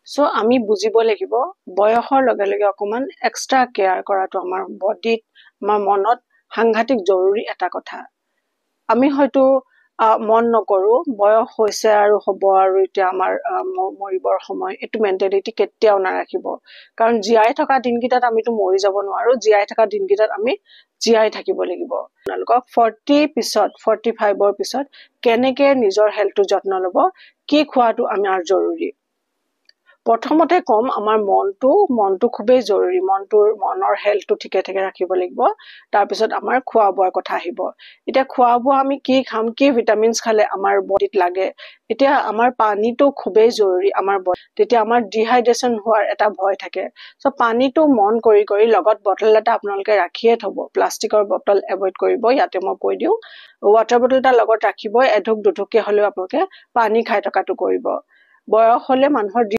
so আমি বুজিব লাগিব বয়সৰ লগে লগে অকমান এক্সট্ৰা কেয়াৰ কৰাটো আমাৰ বডিত আমাৰ মনত সাংঘাতিক জৰুৰী এটা কথা আমি হয়তো মন নকৰো বয়স হৈছে আৰু হ'ব আৰু এতিয়া আমাৰ মৰিবৰ সময় এটো মেন্টালিটি কেতিয়াও নাৰাখিব কাৰণ জীয়াই থকা দিনকিটাত আমিতো মৰি যাব নোৱাৰো জীয়াই থকা দিনকিটাত আমি জীয়াই থাকিব লাগিব আপোনালোকক 40 পিছত 45 ৰ পিছত কেনেকে নিজৰ হেলথটো যত্ন লব কি খোৱাটো আমাৰ জৰুৰী প্ৰথমতে কম আমাৰ মনটো খুবেই জৰুৰী মনৰ হেলথটো ঠিকে ঠিকে ৰাখিব লাগিব তাৰ পিছত আমাৰ খোৱা বোৱাৰ কথা আহিব এতিয়া খোৱা বোৱা আমি কি খাম কি ভিটামিনছ খালে আমাৰ বডিত লাগে এতিয়া আমাৰ পানীটো খুবেই জৰুৰী আমাৰ তেতিয়া আমাৰ ডিহাইড্ৰেচন হোৱাৰ এটা ভয় থাকে সো পানীটো মন কৰি লগত বটল এটা আপোনালোকে ৰাখিয়ে থব প্লাষ্টিকৰ বটল এভয়েড কৰিব ইয়াতে মই কৈ দিও ওৱাটাৰ বটল এটা লগত ৰাখিব এঢুক দুঢুককে হলেও আপোনালোকে পানী খাই থকাটো কৰিব বয়স হলে মানুহৰ